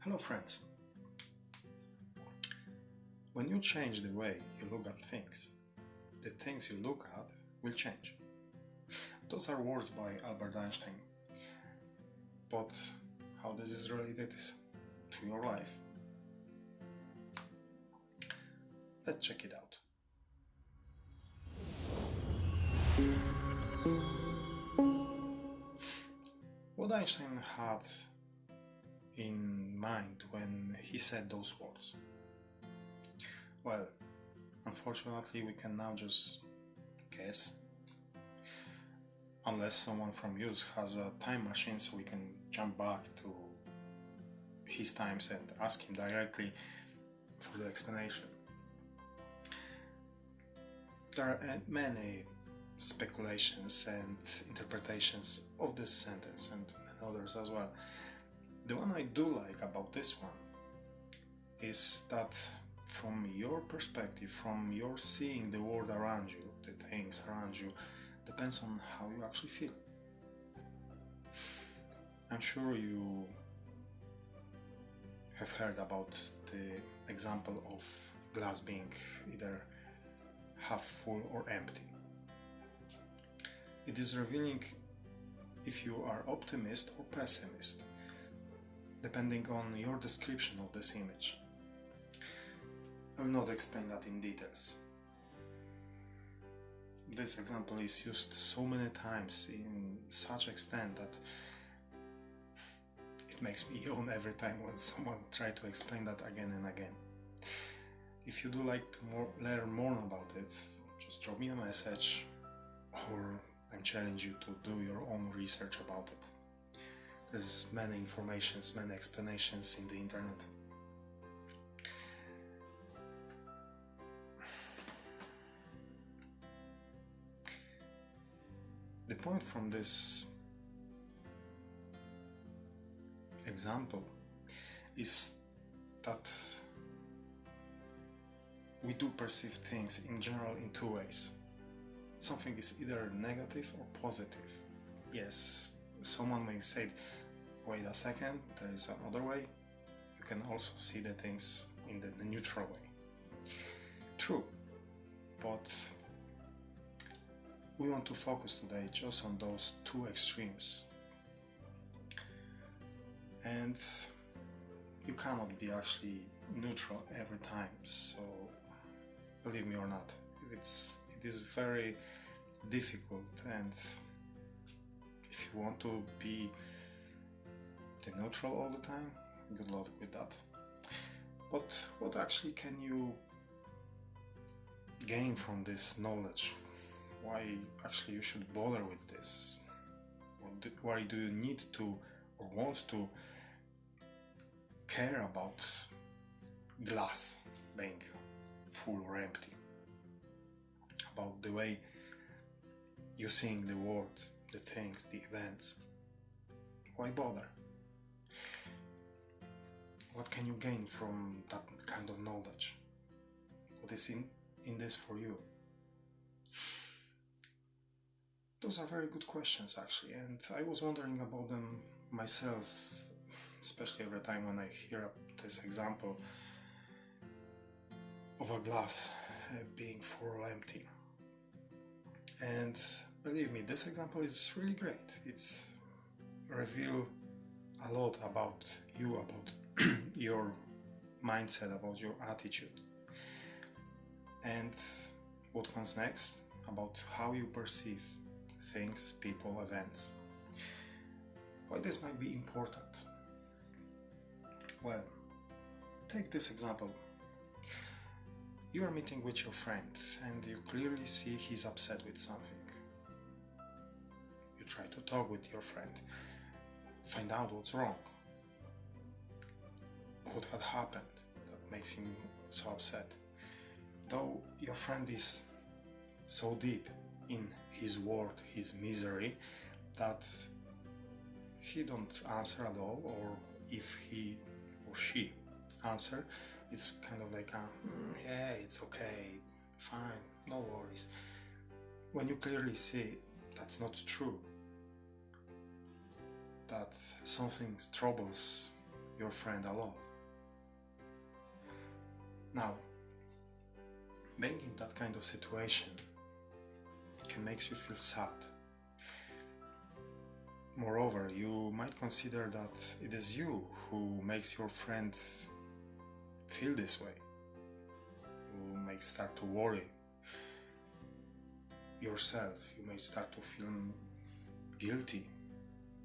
Hello friends. When you change the way you look at things, the things you look at will change. Those are words by Albert Einstein. But how this is related to your life? Let's check it out. What Einstein had in mind when he said those words? Well, unfortunately we can now just guess, unless someone from you has a time machine so we can jump back to his times and ask him directly for the explanation. There are many speculations and interpretations of this sentence and others as well. The one I do like about this one is that from your perspective, from your seeing the world around you, the things around you, depends on how you actually feel. I'm sure you have heard about the example of glass being either half full or empty. It is revealing if you are optimist or pessimist, depending on your description of this image. I will not explain that in details. This example is used so many times in such extent that it makes me yawn every time when someone tries to explain that again and again. If you do like to learn more about it, just drop me a message, or I challenge you to do your own research about it. There's many informations, many explanations in the internet. The point from this example is that we do perceive things in general in two ways. Something is either negative or positive. Yes, someone may say, wait a second, there is another way. You can also see the things in the neutral way. True, but we want to focus today just on those two extremes. And you cannot be actually neutral every time, so believe me or not, it is very difficult, and if you want to be the neutral all the time, good luck with that. But what actually can you gain from this knowledge? Why actually you should bother with this? Why do you need to or want to care about glass being full or empty? About the way you're seeing the world, the things, the events? Why bother? What can you gain from that kind of knowledge? What is in this for you? Those are very good questions actually, and I was wondering about them myself, especially every time when I hear this example of a glass being full or empty. And believe me, this example is really great. It reveals a lot about you, about your mindset, about your attitude, and what comes next, about how you perceive things, people, events. Why this might be important? Well, take this example. You are meeting with your friend and you clearly see he's upset with something. You try to talk with your friend, find out what's wrong, what had happened that makes him so upset. Though your friend is so deep in his world, his misery, that he don't answer at all, or if he or she answer, it's kind of like yeah, it's okay, fine, no worries. When you clearly see that's not true, that something troubles your friend a lot. Now, being in that kind of situation can make you feel sad. Moreover, you might consider that it is you who makes your friend feel this way. You may start to worry yourself. You may start to feel guilty,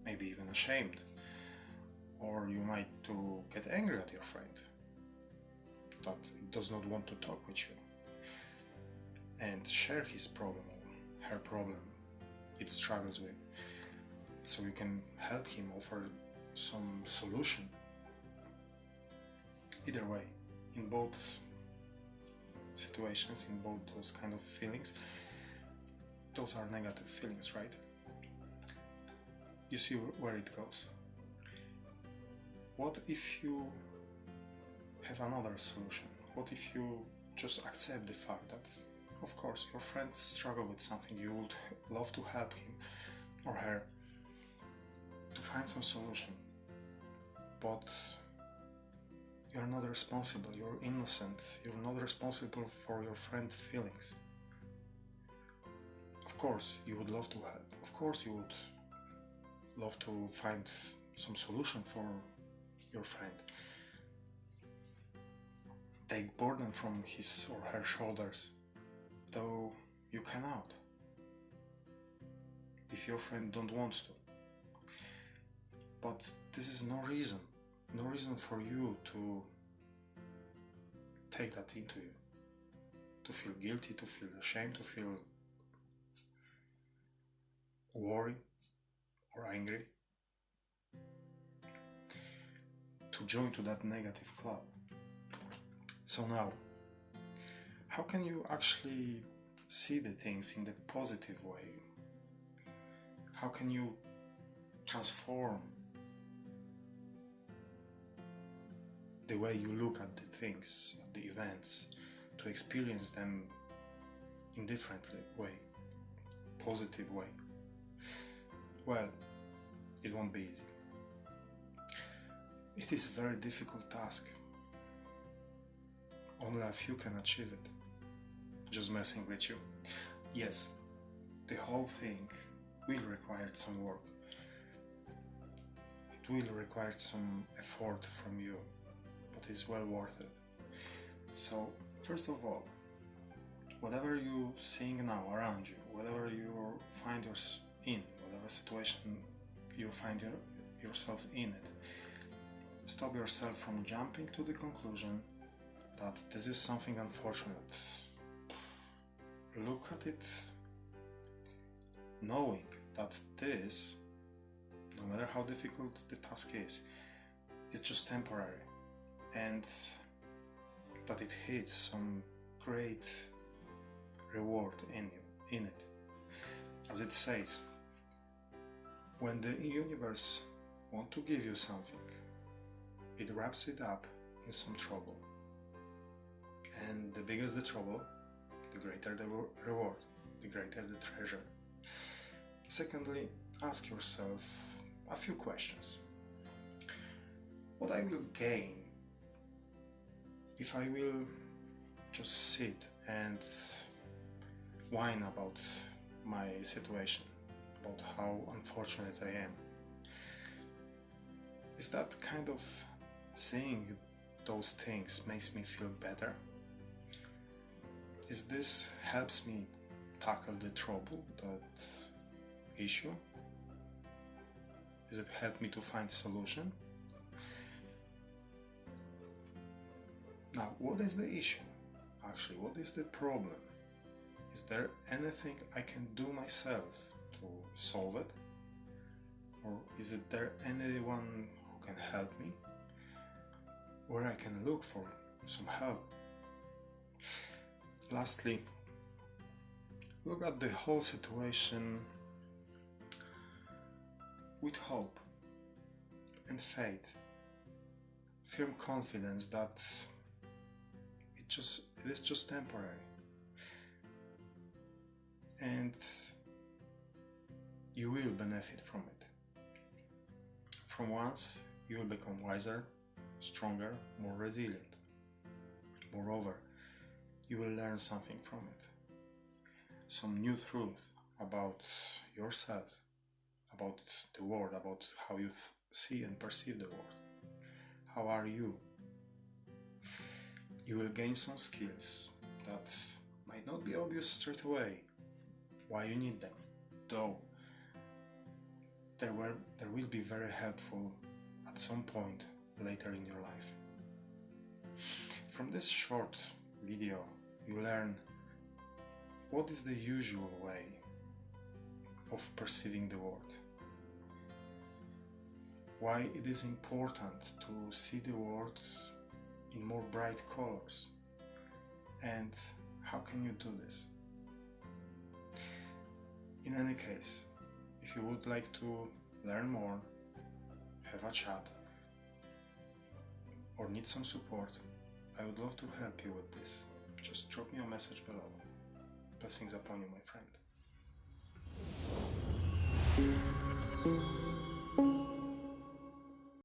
maybe even ashamed. Or you might to get angry at your friend that it does not want to talk with you and share his problem or her problem it struggles with, so you can help him, offer some solution. Either way, in both situations, in both those kind of feelings, those are negative feelings, right? You see where it goes. What if you have another solution? What if you just accept the fact that, of course, your friend struggles with something, you would love to help him or her to find some solution, but you're not responsible, you're innocent, you're not responsible for your friend's feelings. Of course, you would love to help. Of course, you would love to find some solution for your friend. Take burden from his or her shoulders, though you cannot, if your friend don't want to. But this is no reason for you to take that into you, to feel guilty, to feel ashamed, to feel worried or angry, to join to that negative club. So now, how can you actually see the things in the positive way? How can you transform the way you look at the things, at the events, to experience them in different way, positive way? Well, it won't be easy. It is a very difficult task. Only a few can achieve it. Just messing with you. Yes, the whole thing will require some work. It will require some effort from you, but it's well worth it. So, first of all, whatever you're seeing now around you, whatever you find yourself in, whatever situation you find yourself in it, stop yourself from jumping to the conclusion that this is something unfortunate. Look at it knowing that this, no matter how difficult the task is, it's just temporary, and that it hits some great reward in it. As it says, when the universe wants to give you something, it wraps it up in some trouble. And the bigger the trouble, the greater the reward, the greater the treasure. Secondly, ask yourself a few questions. What I will gain if I will just sit and whine about my situation, about how unfortunate I am? Is that kind of seeing those things makes me feel better? Is this helps me tackle the trouble, that issue? Does it help me to find solution? Now, what is the issue? Actually, what is the problem? Is there anything I can do myself to solve it? Or is it there anyone who can help me? Where I can look for some help? Lastly, look at the whole situation with hope and faith, firm confidence that it is just temporary, and you will benefit from it. From once, you will become wiser, stronger, more resilient. Moreover, you will learn something from it. Some new truth about yourself, about the world, about how you see and perceive the world. How are you? You will gain some skills that might not be obvious straight away why you need them, though there will be very helpful at some point later in your life. From this short video, you learn what is the usual way of perceiving the world, why it is important to see the world in more bright colors, and how can you do this. In any case, if you would like to learn more, have a chat, or need some support, I would love to help you with this. Just drop me a message below. Blessings upon you, my friend.